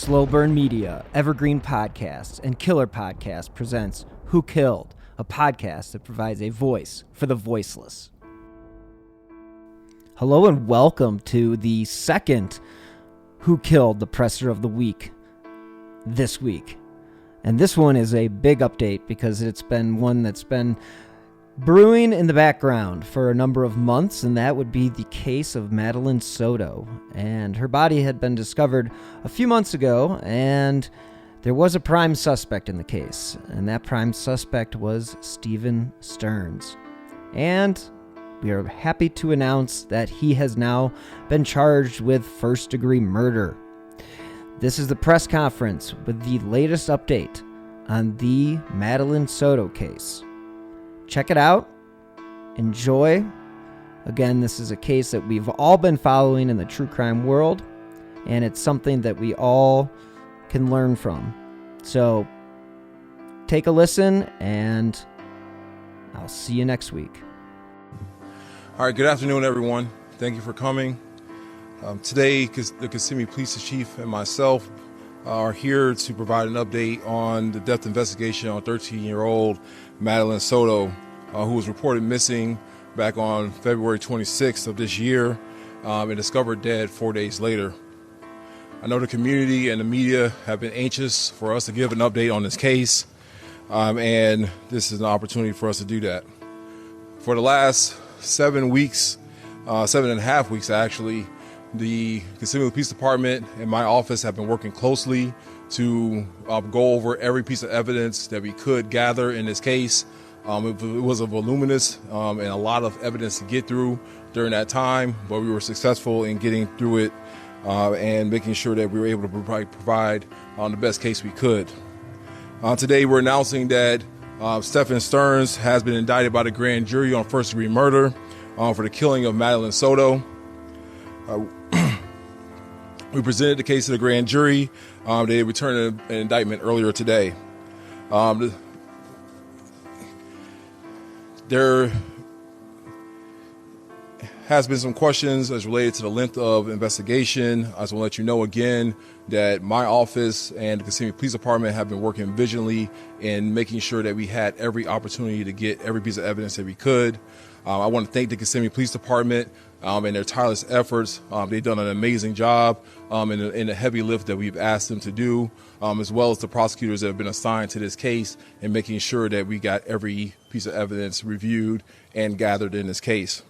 Slow Burn Media, Evergreen Podcasts, and Killer Podcast presents Who Killed, a podcast that provides a voice for the voiceless. Hello and welcome to the second Who Killed the Presser of the Week this week. And this one is a big update because it's been one that's been brewing in the background for a number of months, and that would be the case of Madeline Soto. And her body had been discovered a few months ago, and there was a prime suspect in the case, and that prime suspect was Stephen Stearns. And we are happy to announce that he has now been charged with first-degree murder. This is the press conference with the latest update on the Madeline Soto case. Check it out. Enjoy. Again, this is a case that we've all been following in the true crime world, and it's something that we all can learn from. So take a listen, and I'll see you next week. All right, good afternoon, everyone. Thank you for coming. Today, the Kissimmee Police Chief and myself are here to provide an update on the death investigation on 13-year-old Madeline Soto, who was reported missing back on February 26th of this year and discovered dead 4 days later. I know the community and the media have been anxious for us to give an update on this case, and this is an opportunity for us to do that. For the last 7 weeks, 7.5 weeks actually, the Kissimmee Police Department and my office have been working closely to go over every piece of evidence that we could gather in this case. It was a voluminous and a lot of evidence to get through during that time, but we were successful in getting through it and making sure that we were able to provide the best case we could. Today we're announcing that Stephen Stearns has been indicted by the grand jury on first-degree murder for the killing of Madeline Soto. We presented the case to the grand jury. They returned an indictment earlier today. There has been some questions as related to the length of investigation. I just want to let you know again that my office and the Kissimmee Police Department have been working vigilantly in making sure that we had every opportunity to get every piece of evidence that we could. I want to thank the Kissimmee Police Department and their tireless efforts. They've done an amazing job in the heavy lift that we've asked them to do, as well as the prosecutors that have been assigned to this case and making sure that we got every piece of evidence reviewed and gathered in this case.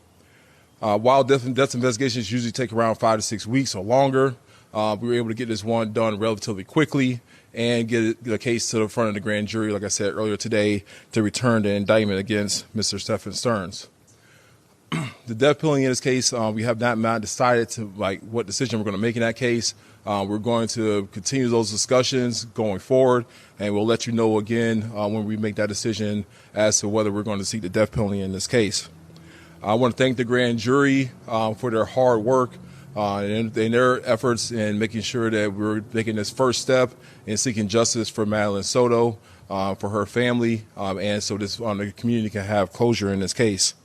While death investigations usually take around 5 to 6 weeks or longer, we were able to get this one done relatively quickly and get the case to the front of the grand jury, like I said earlier today, to return the indictment against Mr. Stephen Stearns. The death penalty in this case, we have not decided to what decision we're going to make in that case. We're going to continue those discussions going forward, and we'll let you know again when we make that decision as to whether we're going to seek the death penalty in this case. I want to thank the grand jury for their hard work and their efforts in making sure that we're making this first step in seeking justice for Madeline Soto, for her family, and so the community can have closure in this case.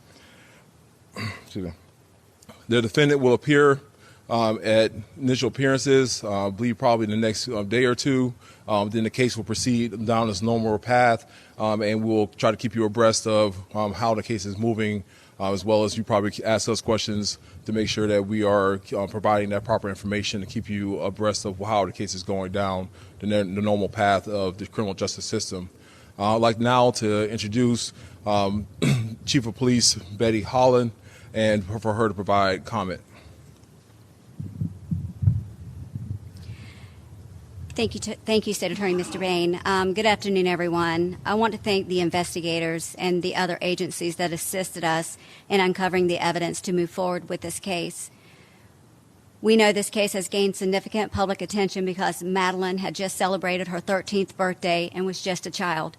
The defendant will appear at initial appearances, I believe probably the next day or two. Then the case will proceed down its normal path, and we'll try to keep you abreast of how the case is moving, as well as you probably ask us questions to make sure that we are providing that proper information to keep you abreast of how the case is going down the normal path of the criminal justice system. I'd like now to introduce Chief of Police Betty Holland, and for her to provide comment. Thank you, State Attorney Mr. Bain. Good afternoon, everyone. I want to thank the investigators and the other agencies that assisted us in uncovering the evidence to move forward with this case. We know this case has gained significant public attention because Madeline had just celebrated her 13th birthday and was just a child.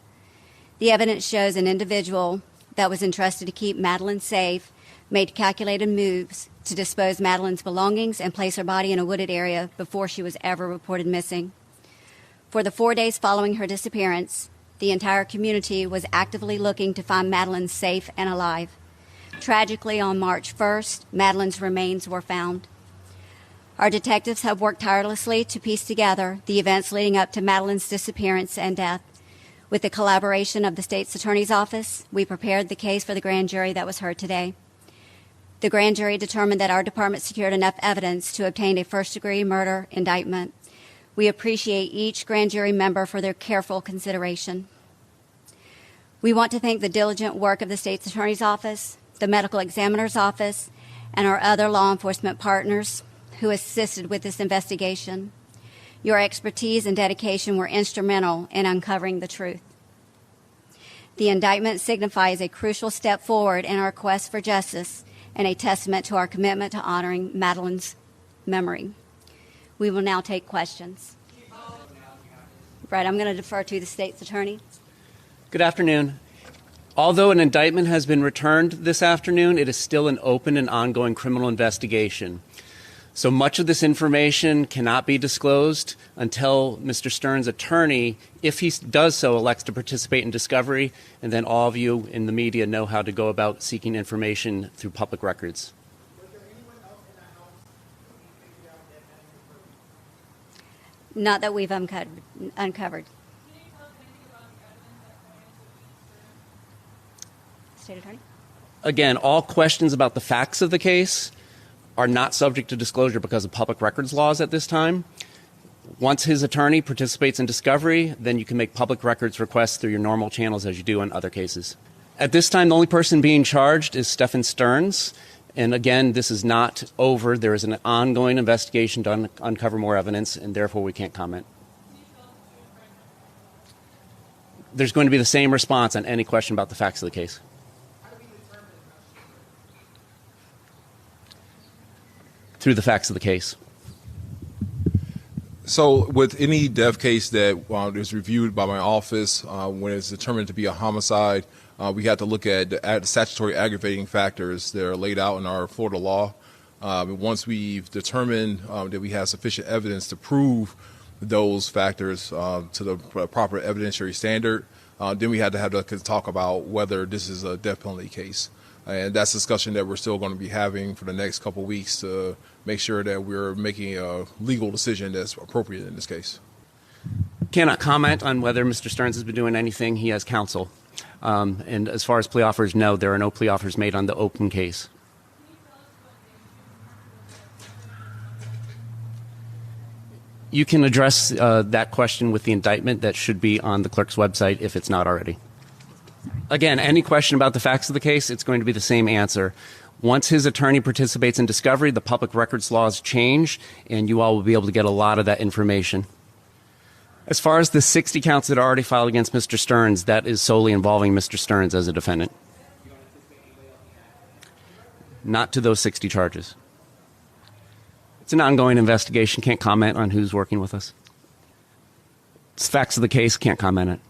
The evidence shows an individual that was entrusted to keep Madeline safe made calculated moves to dispose Madeline's belongings and place her body in a wooded area before she was ever reported missing. For the 4 days following her disappearance, the entire community was actively looking to find Madeline safe and alive. Tragically, on March 1st, Madeline's remains were found. Our detectives have worked tirelessly to piece together the events leading up to Madeline's disappearance and death. With the collaboration of the state's attorney's office, we prepared the case for the grand jury that was heard today. The grand jury determined that our department secured enough evidence to obtain a first-degree murder indictment. We appreciate each grand jury member for their careful consideration. We want to thank the diligent work of the state's attorney's office, the medical examiner's office, and our other law enforcement partners who assisted with this investigation. Your expertise and dedication were instrumental in uncovering the truth. The indictment signifies a crucial step forward in our quest for justice and a testament to our commitment to honoring Madeline's memory. We will now take questions. Right, I'm going to defer to the state's attorney. Good afternoon. Although an indictment has been returned this afternoon, it is still an open and ongoing criminal investigation. So much of this information cannot be disclosed until Mr. Stern's attorney, if he does so, elects to participate in discovery, and then all of you in the media know how to go about seeking information through public records. Was there anyone else in the house who figured out that Madeline? Not that we've uncovered. State attorney? Again, all questions about the facts of the case are not subject to disclosure because of public records laws at this time. Once his attorney participates in discovery, then you can make public records requests through your normal channels as you do in other cases. At this time, the only person being charged is Stephen Stearns. And again, this is not over. There is an ongoing investigation to uncover more evidence, and therefore we can't comment. There's going to be the same response on any question about the facts of the case. Through the facts of the case. So with any death case that is reviewed by my office, when it's determined to be a homicide, we have to look at the statutory aggravating factors that are laid out in our Florida law. Once we've determined that we have sufficient evidence to prove those factors to the proper evidentiary standard, then we had to have to talk about whether this is a death penalty case. And that's a discussion that we're still going to be having for the next couple of weeks to make sure that we're making a legal decision that's appropriate in this case. Cannot comment on whether Mr. Stearns has been doing anything. He has counsel. And as far as plea offers, no, there are no plea offers made on the open case. You can address that question with the indictment that should be on the clerk's website if it's not already. Again, any question about the facts of the case, it's going to be the same answer. Once his attorney participates in discovery, the public records laws change, and you all will be able to get a lot of that information. As far as the 60 counts that are already filed against Mr. Stearns, that is solely involving Mr. Stearns as a defendant. Not to those 60 charges. It's an ongoing investigation. Can't comment on who's working with us. It's facts of the case. Can't comment on it.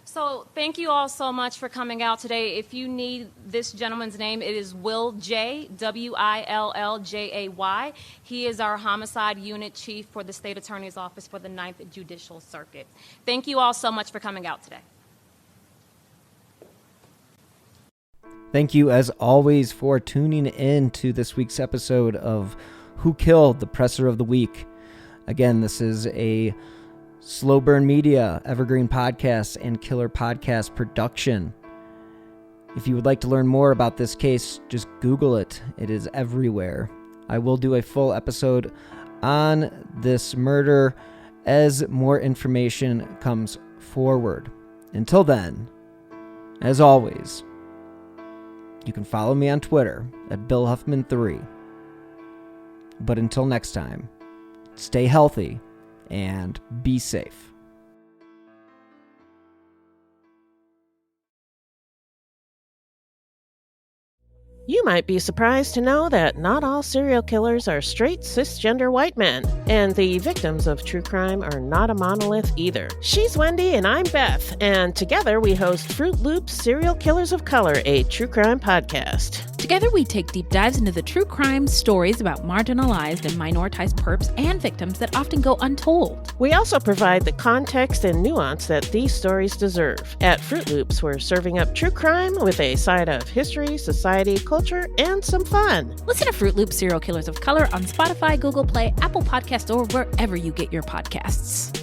So thank you all so much for coming out today. If you need this gentleman's name, it is Will Jay, Willjay. He is our homicide unit chief for the state attorney's office for the 9th Judicial Circuit. Thank you all so much for coming out today. Thank you, as always, for tuning in to this week's episode of Who Killed the Presser of the Week. Again, this is a Slow Burn Media, Evergreen Podcast, and Killer Podcast production. If you would like to learn more about this case, just Google it. It is everywhere. I will do a full episode on this murder as more information comes forward. Until then, as always, you can follow me on Twitter at BillHuffman3. But until next time, stay healthy and be safe. You might be surprised to know that not all serial killers are straight cisgender white men, and the victims of true crime are not a monolith either. She's Wendy and I'm Beth, and together we host Fruit Loops Serial Killers of Color, a true crime podcast. Together we take deep dives into the true crime stories about marginalized and minoritized perps and victims that often go untold. We also provide the context and nuance that these stories deserve. At Fruit Loops, we're serving up true crime with a side of history, society, culture and some fun. Listen to Fruit Loop Serial Killers of Color on Spotify, Google Play, Apple Podcasts, or wherever you get your podcasts.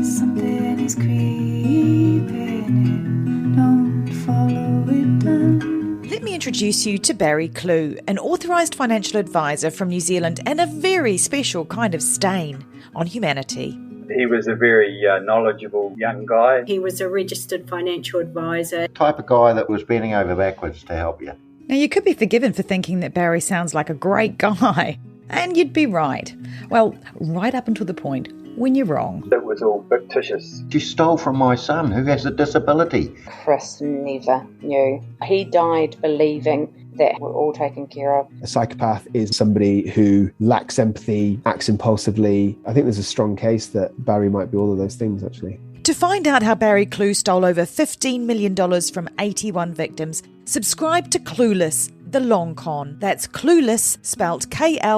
Something is creeping in. Don't follow it down. Let me introduce you to Barry Clew, an authorised financial advisor from New Zealand and a very special kind of stain on humanity. He was a very knowledgeable young guy. He was a registered financial advisor. Type of guy that was bending over backwards to help you. Now, you could be forgiven for thinking that Barry sounds like a great guy, and you'd be right. Well, right up until the point when you're wrong. It was all fictitious. You stole from my son who has a disability. Chris never knew. He died believing that we're all taken care of. A psychopath is somebody who lacks empathy, acts impulsively. I think there's a strong case that Barry might be all of those things, actually. To find out how Barry Clew stole over $15 million from 81 victims, subscribe to Clueless, The Long Con. That's Clueless, spelt Klooghless.